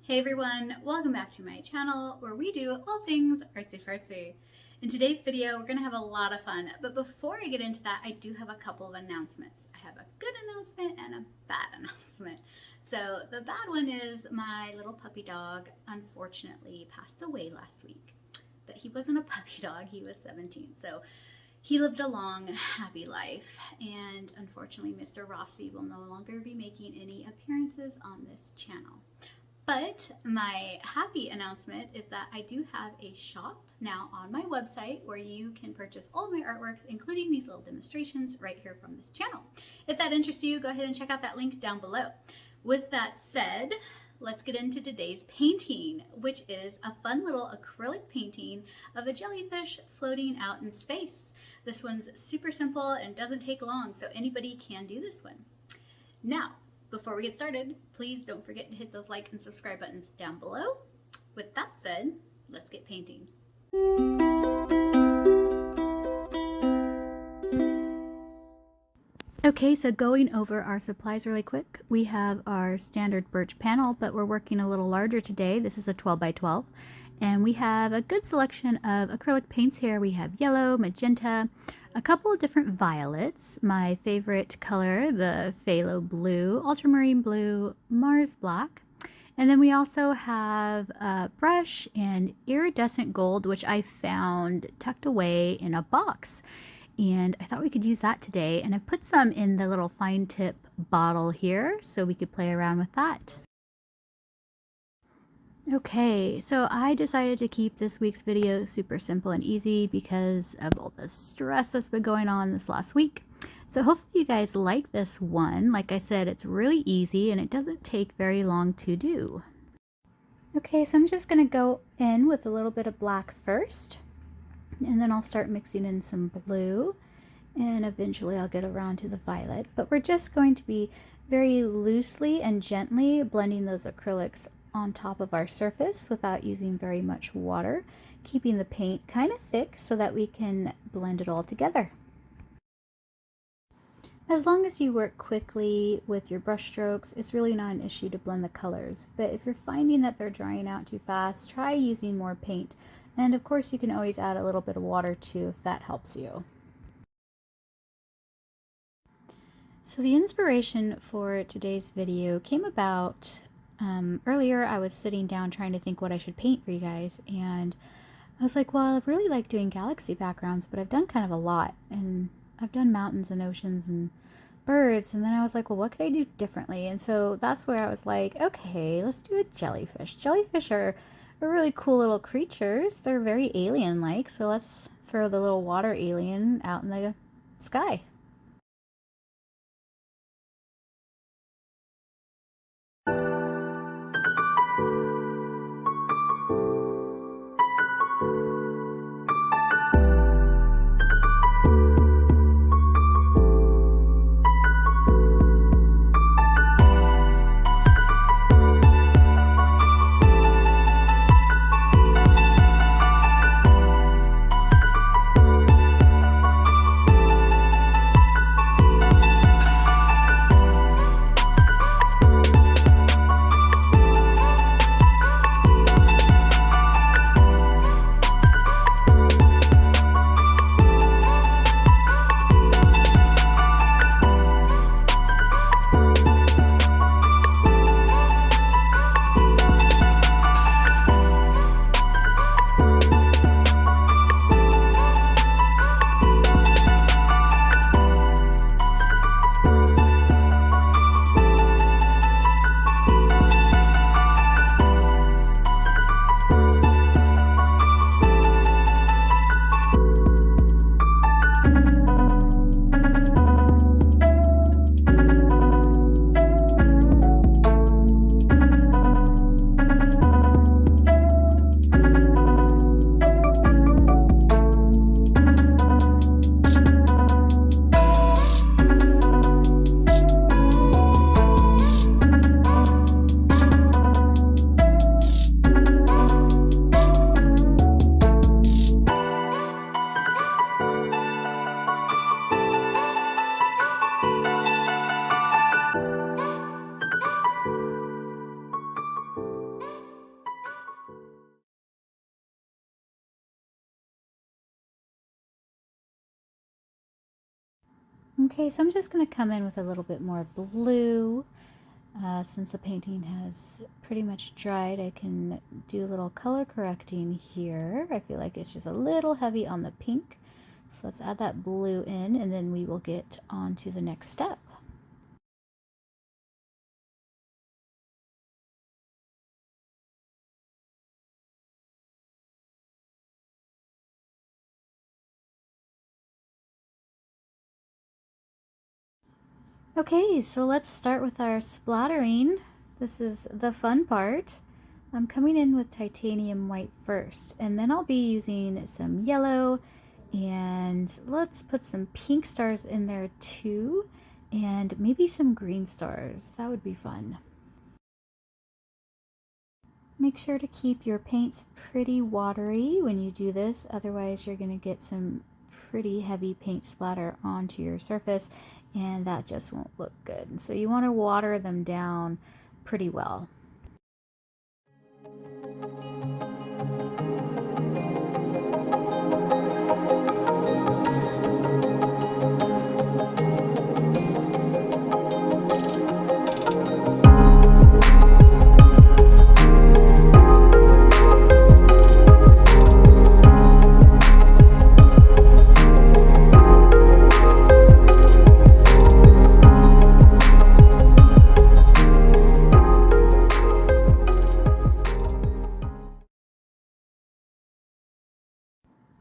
Hey everyone, welcome back to my channel where we do all things artsy fartsy. In today's video, we're gonna have a lot of fun, but before I get into that, I do have a couple of announcements. I have a good announcement and a bad announcement. So the bad one is my little puppy dog unfortunately passed away last week, but he wasn't a puppy dog, he was 17. So he lived a long, happy life, and unfortunately Mr. Rossi will no longer be making any appearances on this channel. But my happy announcement is that I do have a shop now on my website where you can purchase all of my artworks, including these little demonstrations right here from this channel. If that interests you, go ahead and check out that link down below. With that said, let's get into today's painting, which is a fun little acrylic painting of a jellyfish floating out in space. This one's super simple and doesn't take long, so anybody can do this one. Now, before we get started, please don't forget to hit those like and subscribe buttons down below. With that said, let's get painting. Okay, so going over our supplies really quick, we have our standard birch panel, but we're working a little larger today. This is a 12 by 12, and we have a good selection of acrylic paints here. We have yellow, magenta, a couple of different violets, my favorite color, the phthalo blue, ultramarine blue, Mars black, and then we also have a brush and iridescent gold, which I found tucked away in a box, and I thought we could use that today, and I've put some in the little fine tip bottle here so we could play around with that. Okay, so I decided to keep this week's video super simple and easy because of all the stress that's been going on this last week. So hopefully you guys like this one. Like I said, it's really easy and it doesn't take very long to do. Okay, so I'm just going to go in with a little bit of black first, and then I'll start mixing in some blue, and eventually I'll get around to the violet. But we're just going to be very loosely and gently blending those acrylics on top of our surface without using very much water, keeping the paint kind of thick so that we can blend it all together. As long as you work quickly with your brush strokes, it's really not an issue to blend the colors, but if you're finding that they're drying out too fast, try using more paint, and of course you can always add a little bit of water too if that helps you. So the inspiration for today's video came about earlier. I was sitting down trying to think what I should paint for you guys, and I was like, well, I really like doing galaxy backgrounds, but I've done kind of a lot, and I've done mountains and oceans and birds, and then I was like, well, what could I do differently? And so that's where I was like, okay, let's do a jellyfish. Jellyfish are really cool little creatures. They're very alien-like, so let's throw the little water alien out in the sky. Okay, so I'm just going to come in with a little bit more blue. Since the painting has pretty much dried, I can do a little color correcting here. I feel like it's just a little heavy on the pink. So let's add that blue in, and then we will get on to the next step. Okay, so let's start with our splattering. This is the fun part. I'm coming in with titanium white first, and then I'll be using some yellow, and let's put some pink stars in there too, and maybe some green stars. That would be fun. Make sure to keep your paints pretty watery when you do this, otherwise you're going to get some pretty heavy paint splatter onto your surface, and that just won't look good. So you want to water them down pretty well.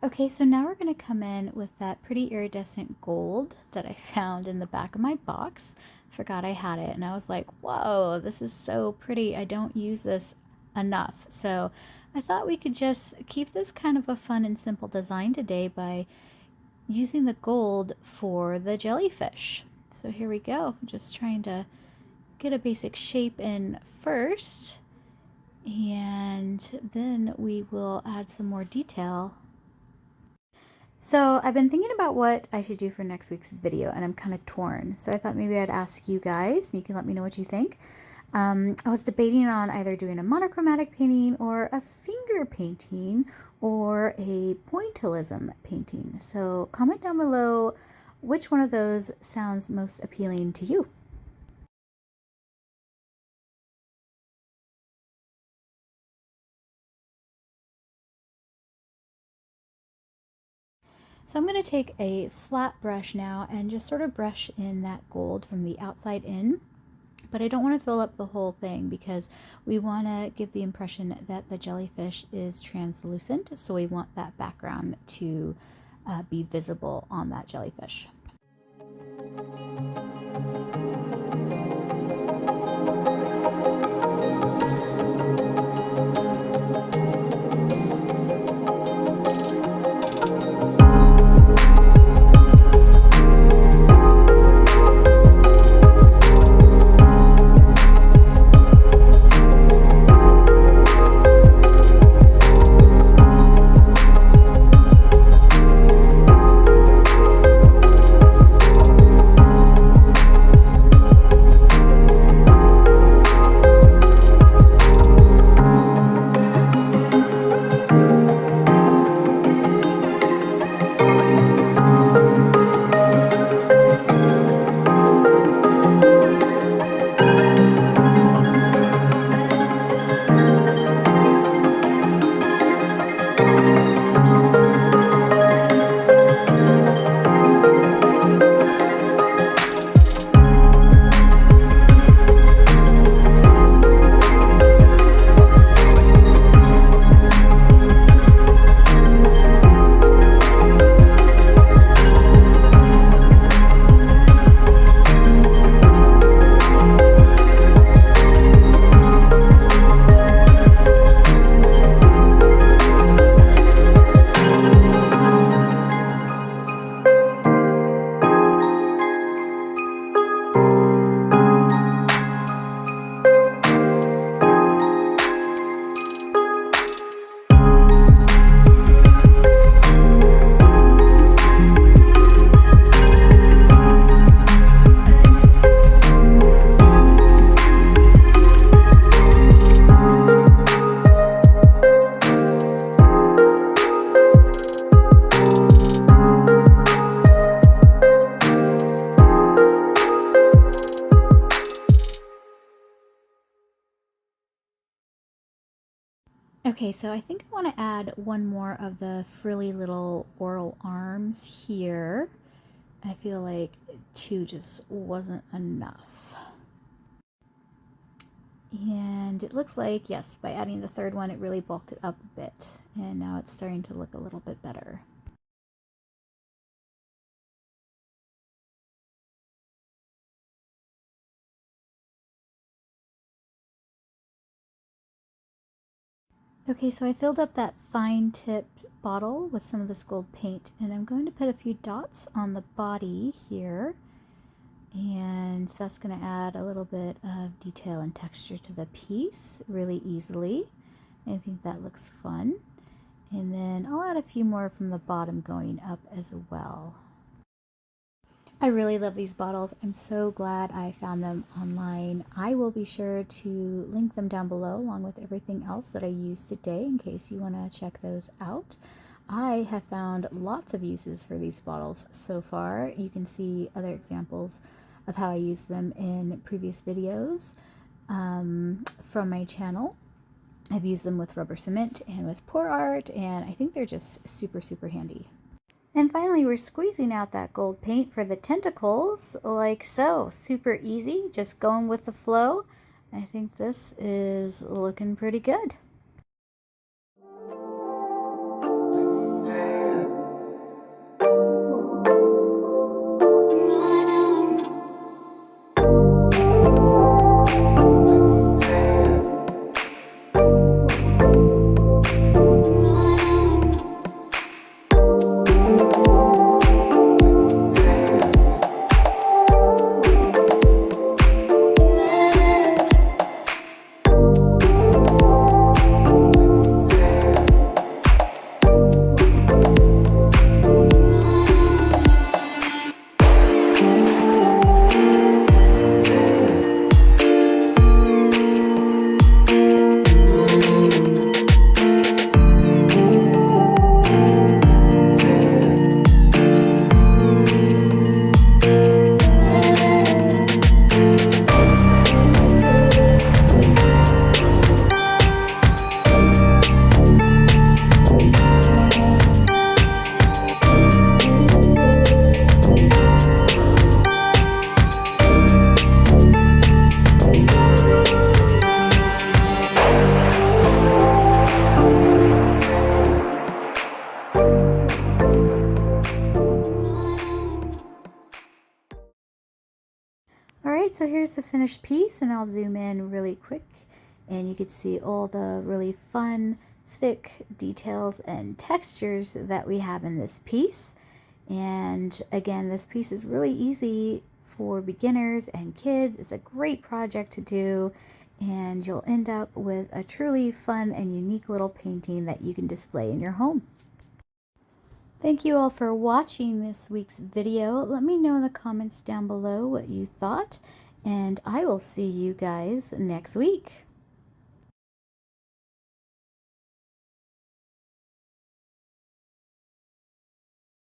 Okay, so now we're going to come in with that pretty iridescent gold that I found in the back of my box. Forgot I had it, and I was like, whoa, this is so pretty. I don't use this enough. So I thought we could just keep this kind of a fun and simple design today by using the gold for the jellyfish. So here we go. I'm just trying to get a basic shape in first, and then we will add some more detail. So I've been thinking about what I should do for next week's video, and I'm kind of torn. So I thought maybe I'd ask you guys, and you can let me know what you think. I was debating on either doing a monochromatic painting or a finger painting or a pointillism painting. So comment down below which one of those sounds most appealing to you. So I'm going to take a flat brush now and just sort of brush in that gold from the outside in. But I don't want to fill up the whole thing because we want to give the impression that the jellyfish is translucent. So we want that background to be visible on that jellyfish. Okay, so I think I want to add one more of the frilly little oral arms here. I feel like 2 just wasn't enough. And it looks like, yes, by adding the 3rd one, it really bulked it up a bit. And now it's starting to look a little bit better. Okay, so I filled up that fine tip bottle with some of this gold paint, and I'm going to put a few dots on the body here, and that's going to add a little bit of detail and texture to the piece really easily. I think that looks fun. And then I'll add a few more from the bottom going up as well. I really love these bottles. I'm so glad I found them online. I will be sure to link them down below along with everything else that I used today in case you want to check those out. I have found lots of uses for these bottles so far. You can see other examples of how I use them in previous videos from my channel. I've used them with rubber cement and with pour art, and I think they're just super, super handy. And finally, we're squeezing out that gold paint for the tentacles, like so. Super easy, just going with the flow. I think this is looking pretty good. Alright, so here's the finished piece, and I'll zoom in really quick, and you can see all the really fun, thick details and textures that we have in this piece. And again, this piece is really easy for beginners and kids. It's a great project to do, and you'll end up with a truly fun and unique little painting that you can display in your home. Thank you all for watching this week's video. Let me know in the comments down below what you thought, and I will see you guys next week.